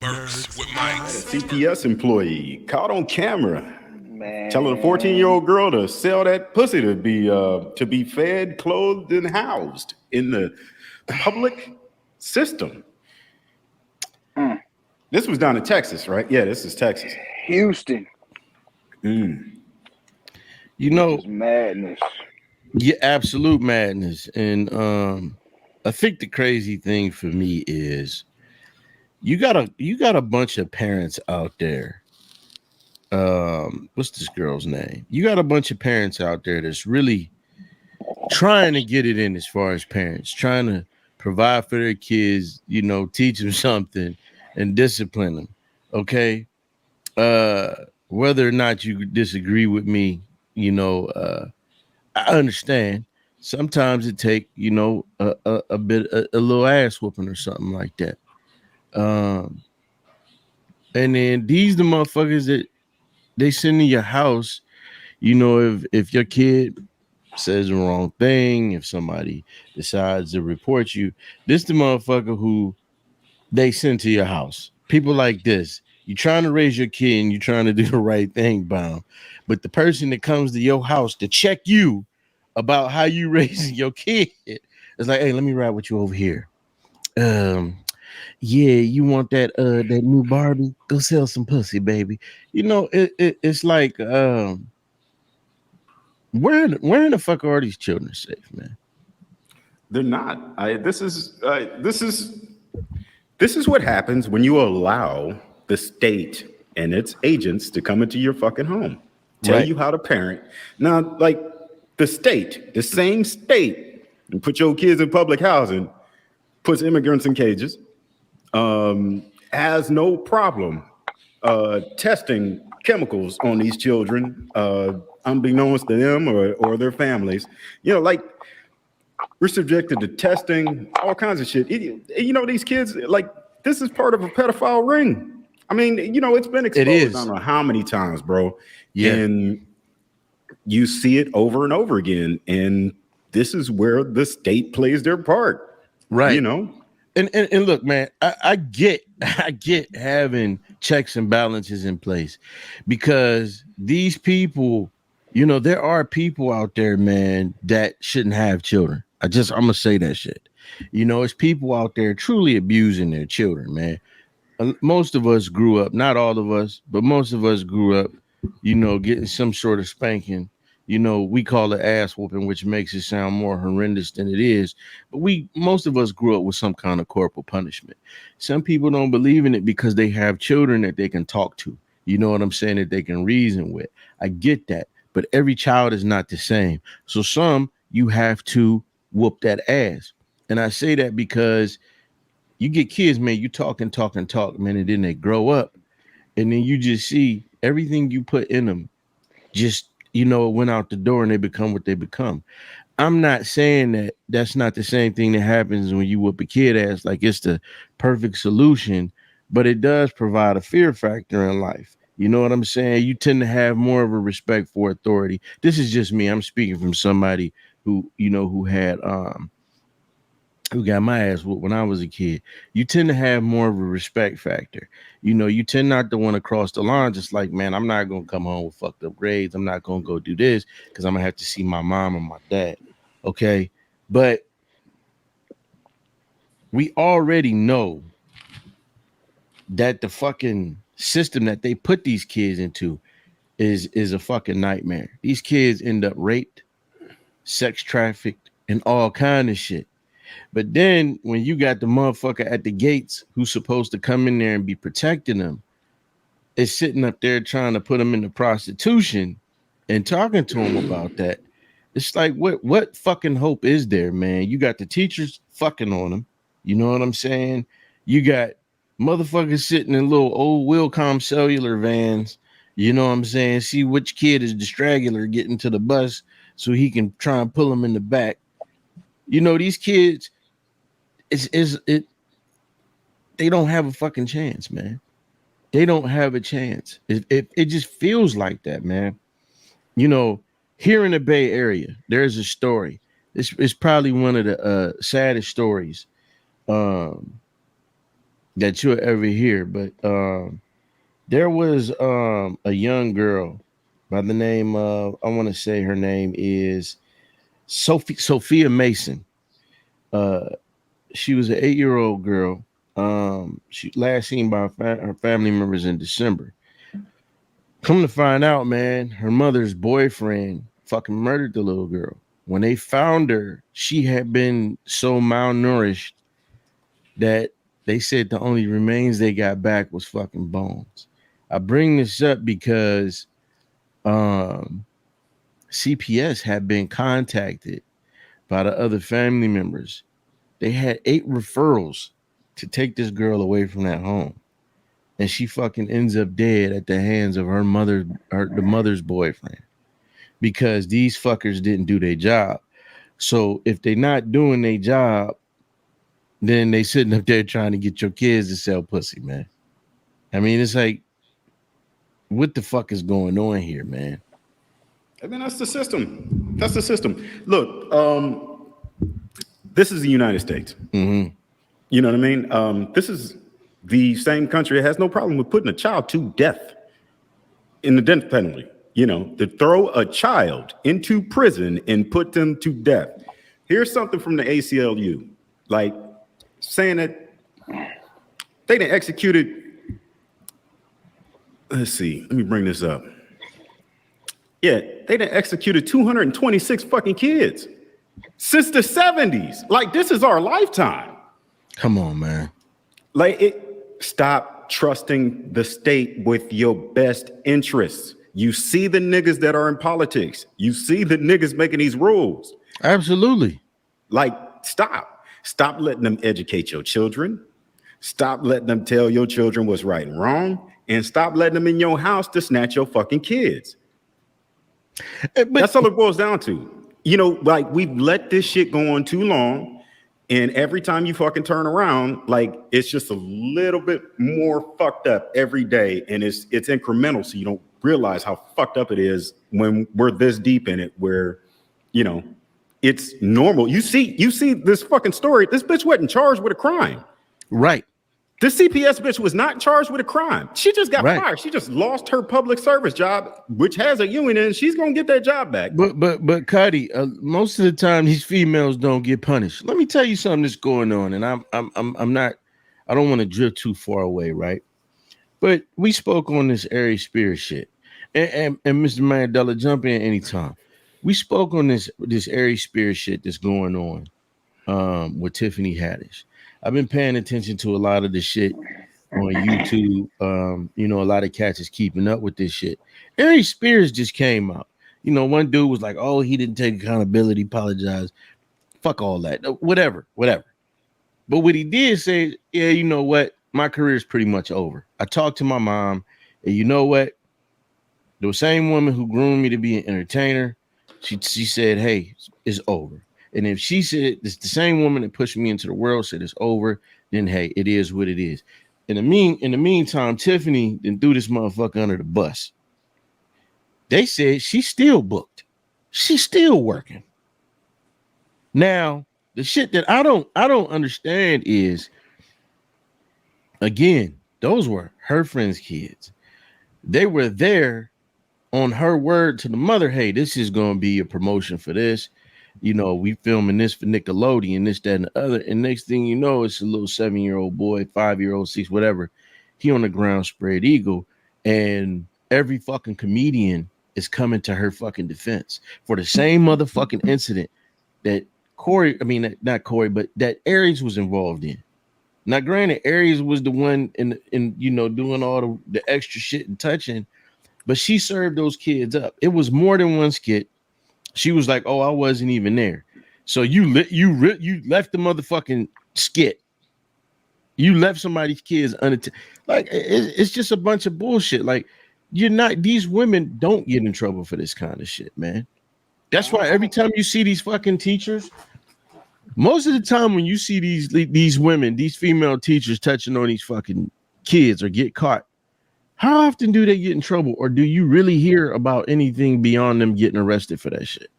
Nerds with I had a mics. CPS employee caught on camera Man. telling a 14-year-old girl to sell that pussy to be fed, clothed, and housed in the public system. This was down in Texas, right? Yeah, this is Texas. Houston. You know, It's madness. yeah, absolute madness. And I think the crazy thing for me is you got a bunch of parents out there. What's this girl's name? You got a bunch of parents out there that's really trying to get it in as far as parents, trying to provide for their kids, teach them something and discipline them. Okay. Whether or not you disagree with me, I understand. Sometimes it take, a little ass whooping or something like that. And then these the motherfuckers that they send to your house, if your kid says the wrong thing, if somebody decides to report you, this the motherfucker who they send to your house. People like this. You trying to raise your kid and you trying to do the right thing, bound. But the person that comes to your house to check you about how you raising your kid is like, hey, let me ride with you over here. Yeah, you want that new Barbie? Go sell some pussy, baby. It's like where in the fuck are these children safe, man? They're not. This is what happens when you allow the state and its agents to come into your fucking home, tell you how to parent. Now, like the state, the same state, and put your kids in public housing, puts immigrants in cages, has no problem testing chemicals on these children, unbeknownst to them or their families. Like we're subjected to testing, all kinds of shit. These kids, like, this is part of a pedophile ring. I mean, it's been exposed I don't know how many times, bro. Yeah. And you see it over and over again. And this is where the state plays their part. Right. And look, man, I get having checks and balances in place because these people, there are people out there, man, that shouldn't have children. I'm gonna say that shit. It's people out there truly abusing their children, man. Most of us grew up, not all of us, but most of us grew up, getting some sort of spanking. We call it ass whooping, which makes it sound more horrendous than it is. But most of us grew up with some kind of corporal punishment. Some people don't believe in it because they have children that they can talk to. You know what I'm saying? That they can reason with. I get that. But every child is not the same. So some you have to whoop that ass. And I say that because you get kids, man, you talk, man, and then they grow up. And then you just see everything you put in them just it went out the door and they become what they become. I'm not saying that that's not the same thing that happens when you whoop a kid ass, like it's the perfect solution, but it does provide a fear factor in life. You know what I'm saying? You tend to have more of a respect for authority. This is just me. I'm speaking from somebody who who got my ass whooped when I was a kid. You tend to have more of a respect factor. You tend not to want to cross the line. Just like, man, I'm not going to come home with fucked up grades. I'm not going to go do this because I'm going to have to see my mom and my dad. Okay. But we already know that the fucking system that they put these kids into is a fucking nightmare. These kids end up raped, sex trafficked, and all kind of shit. But then when you got the motherfucker at the gates who's supposed to come in there and be protecting them, is sitting up there trying to put them into prostitution and talking to them about that. It's like, what fucking hope is there, man? You got the teachers fucking on them. You know what I'm saying? You got motherfuckers sitting in little old Wilcom cellular vans. You know what I'm saying? See which kid is the straggler getting to the bus so he can try and pull them in the back. These kids, they don't have a fucking chance, man. They don't have a chance. It just feels like that, man. Here in the Bay Area, there's a story. It's probably one of the saddest stories that that you'll ever hear. But there was a young girl by the name of, I want to say her name is Sophia Mason. Uh, she was an 8-year-old girl. She last seen by her family members in December. Come to find out, man, her mother's boyfriend fucking murdered the little girl. When they found her, she had been so malnourished that they said the only remains they got back was fucking bones. I bring this up because CPS had been contacted by the other family members. They had 8 referrals to take this girl away from that home. And she fucking ends up dead at the hands of the mother's boyfriend, because these fuckers didn't do their job. So if they're not doing their job, then they sitting up there trying to get your kids to sell pussy, man. I mean, it's like, what the fuck is going on here, man? I mean, that's the system. That's the system. Look, this is the United States. Mm-hmm. You know what I mean? This is the same country that has no problem with putting a child to death in the death penalty. You know, to throw a child into prison and put them to death. Here's something from the ACLU, like saying that they done executed. Let's see. Let me bring this up. Yeah, they done executed 226 fucking kids since the 70s. Like, this is our lifetime. Come on, man. Like, stop trusting the state with your best interests. You see the niggas that are in politics. You see the niggas making these rules. Absolutely. Like, stop. Stop letting them educate your children. Stop letting them tell your children what's right and wrong. And stop letting them in your house to snatch your fucking kids. But that's all it boils down to. You know, like, we've let this shit go on too long. And every time you fucking turn around, like, it's just a little bit more fucked up every day. And it's incremental. So you don't realize how fucked up it is when we're this deep in it, where, you know, it's normal. You see this fucking story. This bitch wasn't charged with a crime. Right. This CPS bitch was not charged with a crime. She just got Right. fired. She just lost her public service job, which has a union, and she's gonna get that job back. But Cuddy, most of the time these females don't get punished. Let me tell you something that's going on, and I'm not. I don't want to drift too far away, right? But we spoke on this Aries Spirit shit, and Mr. Mandela, jump in anytime. We spoke on this Aries Spirit shit that's going on with Tiffany Haddish. I've been paying attention to a lot of the shit on YouTube. You know, a lot of cats is keeping up with this shit. Aries Spears just came out. You know, one dude was like, "Oh, he didn't take accountability, apologize." Fuck all that. Whatever. But what he did say, yeah, you know what? My career is pretty much over. I talked to my mom, and you know what? The same woman who groomed me to be an entertainer, she said, "Hey, it's over." And if she said it's the same woman that pushed me into the world said it's over, then hey, it is what it is. In the meantime, Tiffany then threw this motherfucker under the bus. They said she's still booked. She's still working. Now, the shit that I don't understand is, again, those were her friends' kids. They were there on her word to the mother, hey, this is going to be a promotion for this. You know, we filming this for Nickelodeon, this, that, and the other. And next thing you know, it's a little 7-year-old boy, 5-year-old, 6, whatever. He on the ground, spread eagle. And every fucking comedian is coming to her fucking defense for the same motherfucking incident that not Corey, but that Aries was involved in. Now, granted, Aries was the one in you know, doing all the extra shit and touching, but she served those kids up. It was more than one skit. She was like, "Oh, I wasn't even there." So you left the motherfucking skit. You left somebody's kids unattended. Like, it's just a bunch of bullshit. Like, these women don't get in trouble for this kind of shit, man. That's why every time you see these fucking teachers, most of the time when you see these women, these female teachers touching on these fucking kids or get caught, how often do they get in trouble? Or do you really hear about anything beyond them getting arrested for that shit?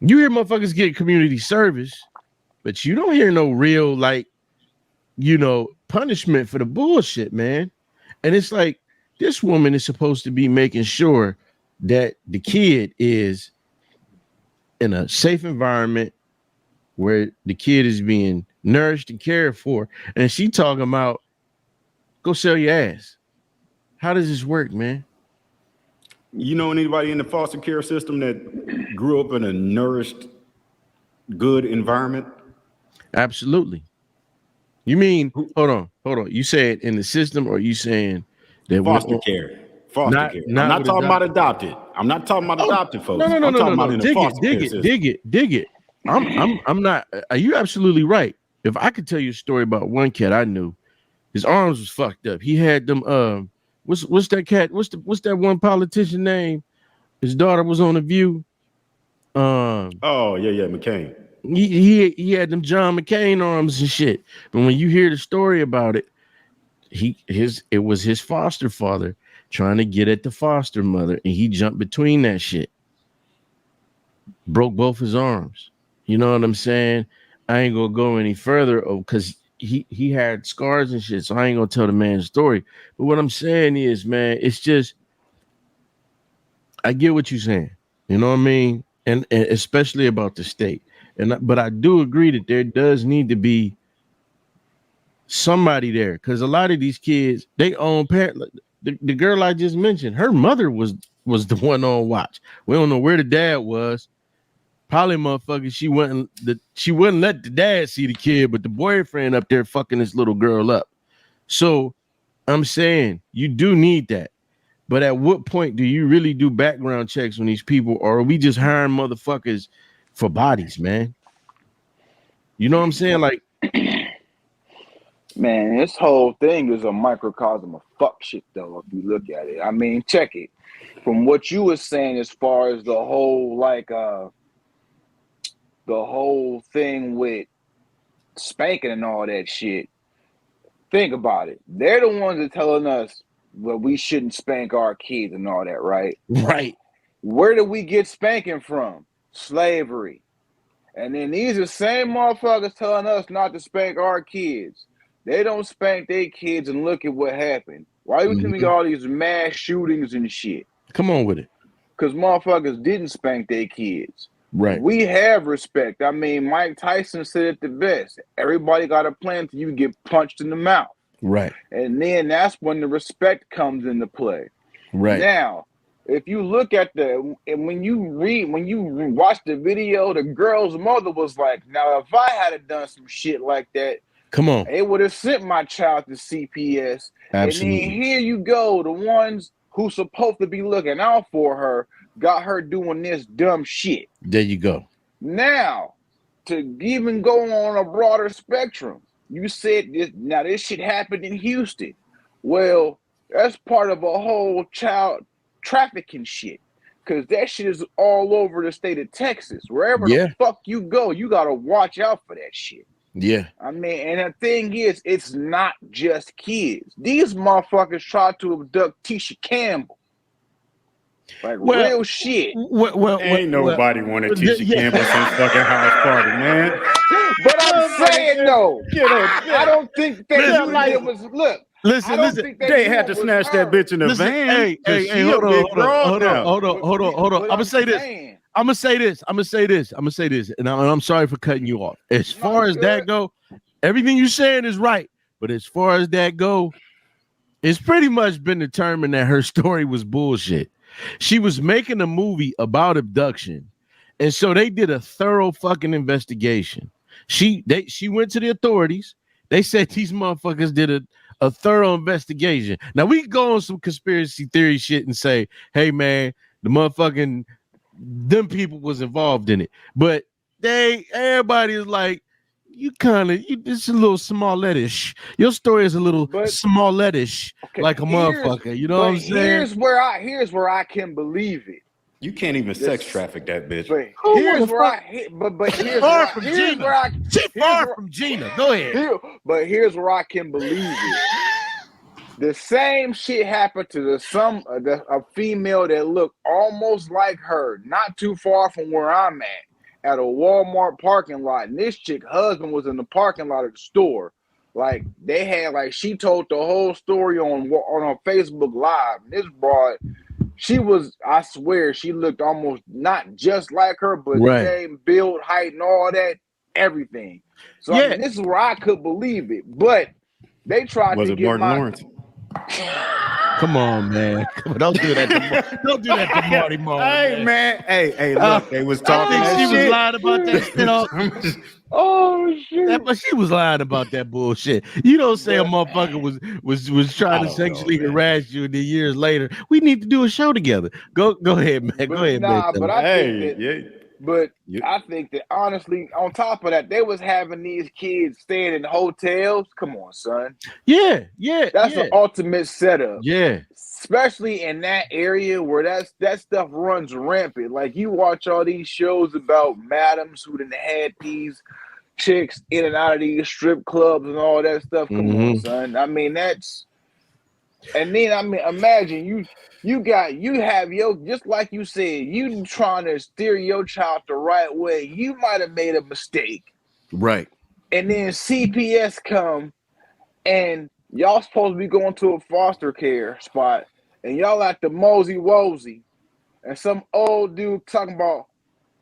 You hear motherfuckers get community service, but you don't hear no real, like, punishment for the bullshit, man. And it's like, this woman is supposed to be making sure that the kid is in a safe environment where the kid is being nourished and cared for. And she talking about, go sell your ass. How does this work, man? You know anybody in the foster care system that grew up in a nourished, good environment? Absolutely. You mean, hold on. You said in the system, or you saying that Foster care. Foster care. I'm not talking about adopted. I'm not talking about adopted folks. No. I'm talking about in the foster care system. Dig it. I'm not. Are you absolutely right? If I could tell you a story about one cat I knew, his arms was fucked up. He had them. What's that cat? What's that one politician name? His daughter was on The View. Oh yeah, McCain. He had them John McCain arms and shit. But when you hear the story about it, it was his foster father trying to get at the foster mother, and he jumped between that shit. Broke both his arms. You know what I'm saying? I ain't gonna go any further because he had scars and shit, so I ain't gonna tell the man's story. But what I'm saying is, man, it's just, I get what you're saying. You know what I mean? And especially about the state. But I do agree that there does need to be somebody there, because a lot of these kids, they own parent. The girl I just mentioned, her mother was the one on watch. We don't know where the dad was. Probably motherfucker, she wouldn't let the dad see the kid, but the boyfriend up there fucking this little girl up. So I'm saying you do need that. But at what point do you really do background checks on these people, or are we just hiring motherfuckers for bodies, man? You know what I'm saying? Like, Man, this whole thing is a microcosm of fuck shit, though, if you look at it. I mean, check it. From what you were saying as far as the whole thing with spanking and all that shit, think about it. They're the ones that telling us, well, we shouldn't spank our kids and all that, right? right. Where do we get spanking from? Slavery. And then these are the same motherfuckers telling us not to spank our kids. They don't spank their kids, and look at what happened. Why do you think we got all these mass shootings and shit? Come on with it. Because motherfuckers didn't spank their kids. Right. We have respect. I mean, Mike Tyson said it the best. Everybody got a plan until you get punched in the mouth. Right. And then that's when the respect comes into play. Right. Now, if you look at when you watch the video, the girl's mother was like, now, if I had done some shit like that, come on, it would have sent my child to CPS. Absolutely. And then here you go, the ones who's supposed to be looking out for her got her doing this dumb shit. There you go. Now, to even go on a broader spectrum, you said this. Now, this shit happened in Houston. Well, that's part of a whole child trafficking shit, because that shit is all over the state of Texas. Wherever the fuck you go, you gotta watch out for that shit. Yeah. I mean, and the thing is, it's not just kids. These motherfuckers tried to abduct Tisha Campbell. Like, real shit. Ain't nobody wanted Tisha Campbell some fucking house party, man. But I'm saying, though, I don't think that it was, look. Listen. They had to snatch that bitch in the van. Hey, hold on. I'm gonna say this. And I'm sorry for cutting you off. As far as that go, everything you're saying is right. But as far as that go, it's pretty much been determined that her story was bullshit. She was making a movie about abduction, and so they did a thorough fucking investigation. She went to the authorities. They said these motherfuckers did a thorough investigation. Now we can go on some conspiracy theory shit and say, hey man, the motherfucking them people was involved in it. But everybody is like, it's a little Smollett-ish. Your story is a little Smollett-ish, like a motherfucker. You know what I'm saying? Here's where I can believe it. You can't even sex traffic that bitch. She's far from Gina. Go ahead. But here's where I can believe it. The same shit happened to a female that looked almost like her, not too far from where I'm at. at a Walmart parking lot, and this chick husband was in the parking lot of the store. Like they had, like she told the whole story on her Facebook Live. And this broad, she was, I swear, she looked almost not just like her, but same build, height, and all that, everything. So I mean, this is where I could believe it. But they tried to get Martin Lawrence? Come on, man. Don't do that. Don't do that to Marty Moore. Hey, man. Hey, look, they was talking. I think she was lying about that shit. Oh shit! But she was lying about that bullshit. You don't say a motherfucker was trying to sexually harass you, and then years later, we need to do a show together. Go ahead, man. Go ahead, man. But I think that honestly, on top of that, they was having these kids staying in hotels. Come on, son. Yeah. That's the ultimate setup. Yeah. Especially in that area where that stuff runs rampant. Like you watch all these shows about madams who done had these chicks in and out of these strip clubs and all that stuff. Come on, son. I mean, that's, and then I mean, imagine you have your, just like you said, you trying to steer your child the right way. You might have made a mistake. Right. And then CPS come and y'all supposed to be going to a foster care spot, and y'all at the mosey wosey, and some old dude talking about,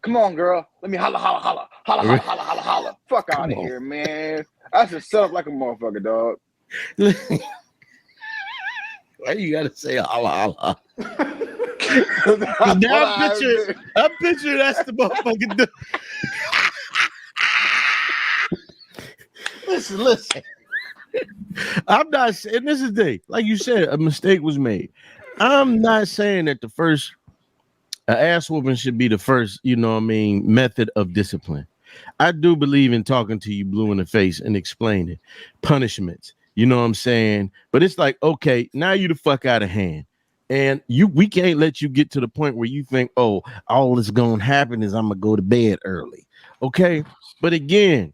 come on, girl, let me holla, holla, holla, holla, holla, holla, holla, holla. Fuck out of here, man. That's just set up like a motherfucker, dog. Why you gotta say holla, holla? Now I'm picturing that's the motherfucking dude. Listen. I'm not saying, this is the thing, like you said, a mistake was made. I'm not saying that the first ass whooping should be the first, method of discipline. I do believe in talking to you blue in the face and explaining punishments. You know what I'm saying? But it's like, okay, now you the fuck out of hand. And we can't let you get to the point where you think, oh, all that's gonna happen is I'm gonna go to bed early. Okay. But again,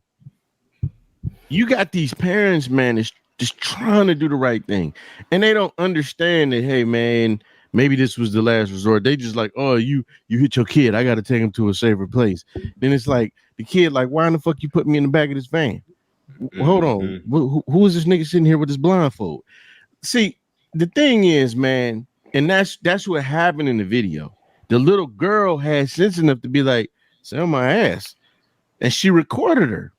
you got these parents, man, that's just trying to do the right thing. And they don't understand that, hey, man, maybe this was the last resort. They just like, oh, you hit your kid. I got to take him to a safer place. Then it's like, the kid like, why in the fuck you put me in the back of this van? Hold on. Who is this nigga sitting here with his blindfold? See, the thing is, man, and that's what happened in the video. The little girl had sense enough to be like, say on my ass. And she recorded her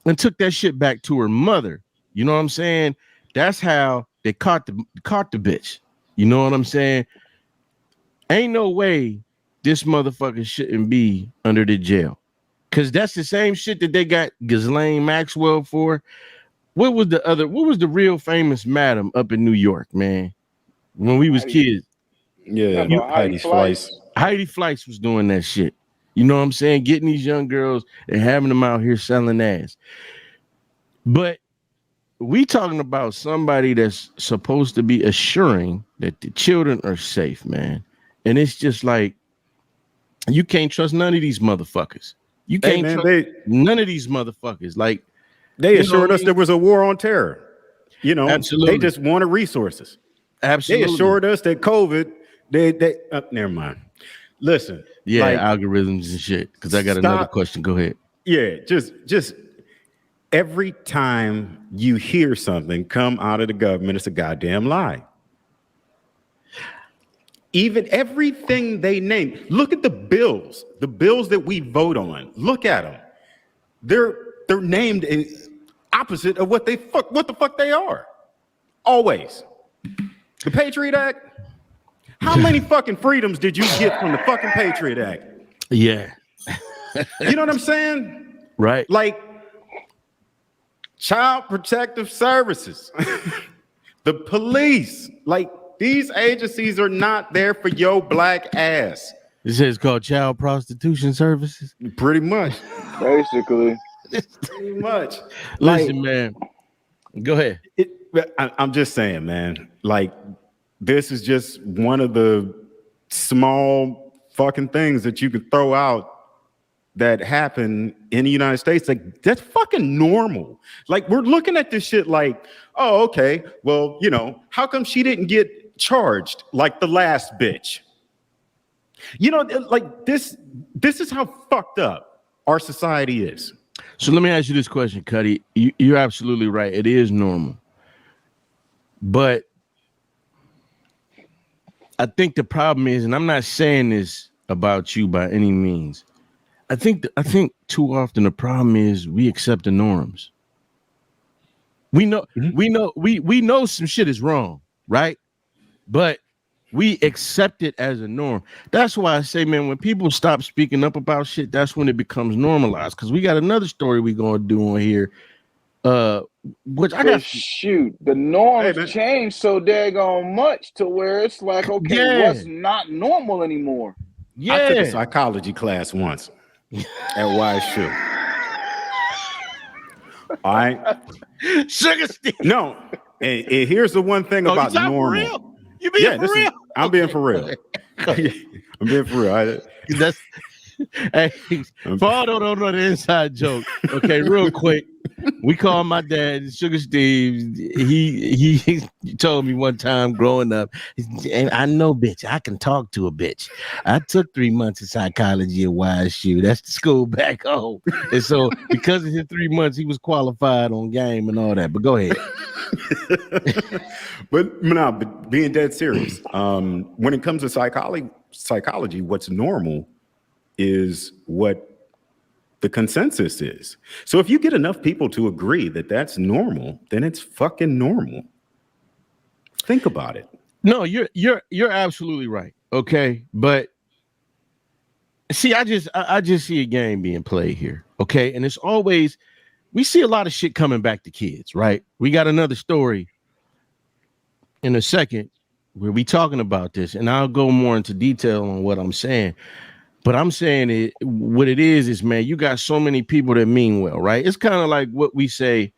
and took that shit back to her mother. You know what I'm saying? That's how they caught the bitch. You know what I'm saying? Ain't no way this motherfucker shouldn't be under the jail. Cause that's the same shit that they got Ghislaine Maxwell for. What was the real famous madam up in New York, man? When we was kids. Yeah, Heidi Fleiss. Heidi Fleiss was doing that shit. You know what I'm saying? Getting these young girls and having them out here selling ass. But we talking about somebody that's supposed to be assuring that the children are safe, man. And it's just like, you can't trust none of these motherfuckers. You can't trust none of these motherfuckers. Like, they assured us there was a war on terror. Absolutely. They just wanted resources. Absolutely. They assured us that COVID, never mind. Listen. Yeah, like, algorithms and shit. Because I got another question. Go ahead. Yeah, just every time you hear something come out of the government, it's a goddamn lie. Even everything they name. Look at the bills that we vote on. Look at them. They're named opposite of what the fuck they are. Always. The Patriot Act. How many fucking freedoms did you get from the fucking Patriot Act? Yeah. You know what I'm saying? Right. Like Child Protective Services, the police, like these agencies are not there for your black ass. This is called Child Prostitution Services. Pretty much. Basically. Pretty much. Listen, man. Go ahead. I'm just saying, man, like, this is just one of the small fucking things that you could throw out that happen in the United States. Like, that's fucking normal. Like, we're looking at this shit like, oh, okay, well, how come she didn't get charged like the last bitch? Like, this is how fucked up our society is. So let me ask you this question, Cuddy. You're absolutely right. It is normal. But I think the problem is, and I'm not saying this about you by any means, I think too often the problem is we accept the norms. We know we know some shit is wrong, right? But we accept it as a norm. That's why I say, man, when people stop speaking up about shit, that's when it becomes normalized. Because we got another story we gonna do on here. Which I But got shoot, the norms change so daggone much to where it's like, okay, what's not normal anymore? Yeah. I took a psychology class once at YSU. All right. Sugar Steve. No. And here's the one thing about normal. You being for real? I'm being for real. I'm being for real. That's hey, for all don't know the inside joke. Okay, real quick. We call my dad Sugar Steve. He told me one time growing up, and I know, bitch, I can talk to a bitch. I took 3 months of psychology at YSU. That's the school back home. And so because of his 3 months, he was qualified on game and all that. But go ahead. But being dead serious, when it comes to psychology, what's normal is what the consensus is. So if you get enough people to agree that that's normal, then it's fucking normal. Think about it. No, you're absolutely right. Okay, but see, I just see a game being played here. Okay, and it's always we see a lot of shit coming back to kids, right? We got another story in a second where we talking about this, and I'll go more into detail on what I'm saying. But I'm saying what it is, man, you got so many people that mean well, right? It's kind of like what we say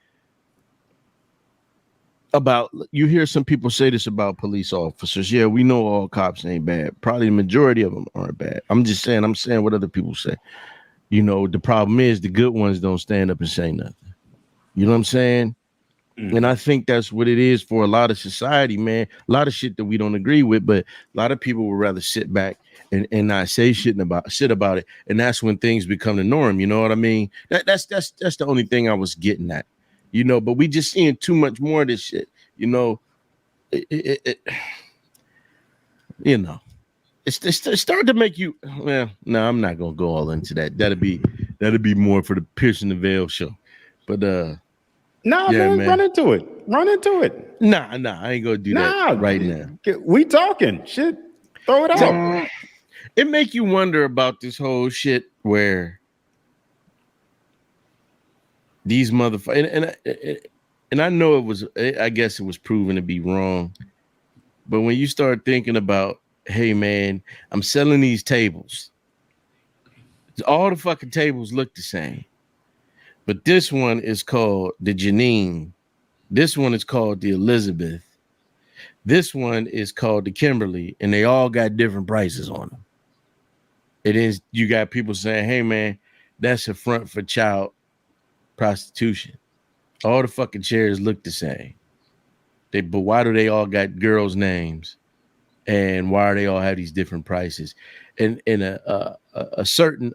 about, you hear some people say this about police officers. Yeah, we know all cops ain't bad. Probably the majority of them aren't bad. I'm saying what other people say. You know, the problem is the good ones don't stand up and say nothing. You know what I'm saying? And I think that's what it is for a lot of society, man. A lot of shit that we don't agree with, but a lot of people would rather sit back and not say shit about it. And that's when things become the norm. You know what I mean? That's the only thing I was getting at, you know, but we just seeing too much more of this shit, you know. You know, it's starting to make you, well, no, I'm not going to go all into that. That'd be more for the Piercing the Veil show. But, Nah, yeah, man, run into it. Nah, I ain't gonna do that right now. We talking shit. Throw it out. It make you wonder about this whole shit where these motherfuckers, and I know it was, I guess it was proven to be wrong. But when you start thinking about, hey man, I'm selling these tables. All the fucking tables look the same. But this one is called the Janine. This one is called the Elizabeth. This one is called the Kimberly, and they all got different prices on them. It is, you got people saying, hey man, that's a front for child prostitution. All the fucking chairs look the same. But why do they all got girls' names? And why do they all have these different prices? And a certain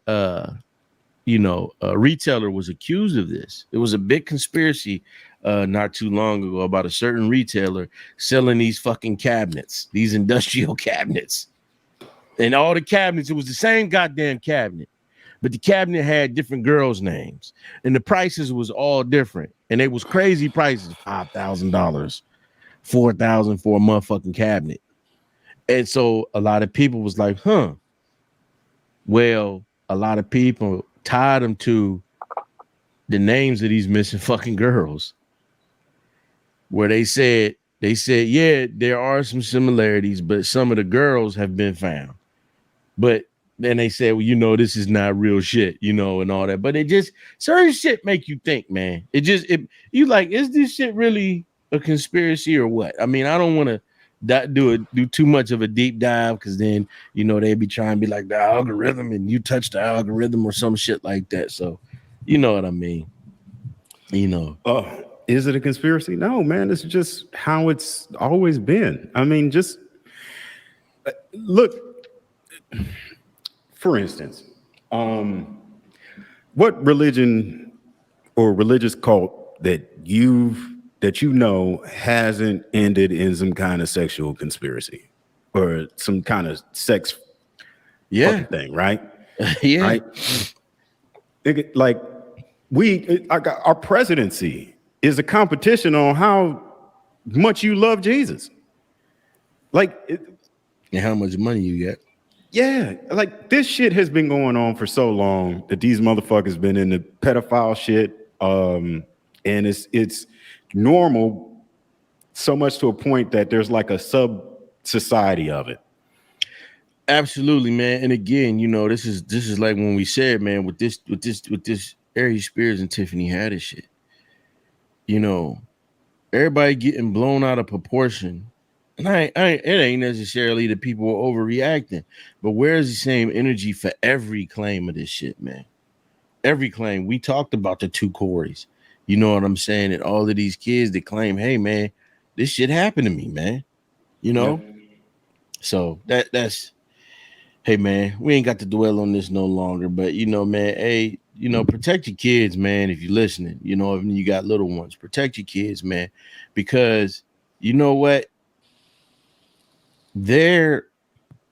retailer was accused of this. It was a big conspiracy not too long ago about a certain retailer selling these fucking cabinets, these industrial cabinets. And all the cabinets, it was the same goddamn cabinet, but the cabinet had different girls' names, and the prices was all different. And they was crazy prices, $5,000, $4,000 for a motherfucking cabinet. And so a lot of people was like, well, a lot of people tied them to the names of these missing fucking girls, where they said, yeah, there are some similarities, but some of the girls have been found. But then they said, well, you know, this is not real shit, you know, and all that. But it just, certain shit make you think, man. You like, is this shit really a conspiracy or what? I mean, I don't want to do too much of a deep dive, because then, you know, they'd be trying to be like the algorithm and you touch the algorithm or some shit like that. So, you know what I mean? You know. Is it a conspiracy? No, man. It's just how it's always been. I mean, just look, for instance, what religion or religious cult that you know hasn't ended in some kind of sexual conspiracy or some kind of sex Yeah. fucking thing, right? Yeah. Right? Like our presidency is a competition on how much you love Jesus. Like, And how much money you get. yeah, like this shit has been going on for so long that these motherfuckers been in the pedophile shit. And it's normal so much to a point that there's like a sub society of it. Absolutely, man. And again, this is like when we said, man, with this Aries Spears and Tiffany Haddish shit. Everybody getting blown out of proportion. And it ain't necessarily that people are overreacting, but where's the same energy for every claim of this shit, man? Every claim. We talked about the two Corys. You know what I'm saying? And all of these kids that claim, hey, man, this shit happened to me, man. Yeah. So that's, hey, man, we ain't got to dwell on this no longer. But, man, hey, protect your kids, man, if you're listening. If you got little ones, protect your kids, man. Because you know what? There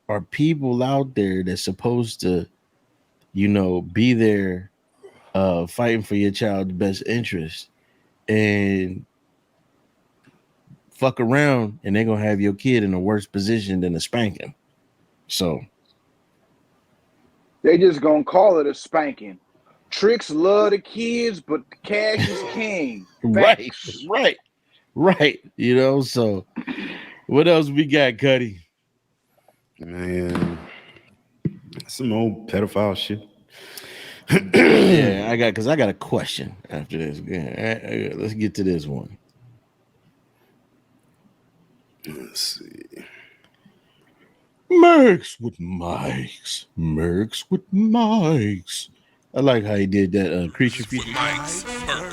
are people out there that's supposed to, be there fighting for your child's best interest and fuck around and they're gonna have your kid in a worse position than a spanking. So They just gonna call it a spanking. Tricks love the kids, but cash is king. Facts. right. So what else we got, Cuddy? Man, some old pedophile shit. Yeah, I got a question after this. Yeah, let's get to this one. Let's see. Mercs with mics. Mercs with mics. I like how he did that creature feature. Mics.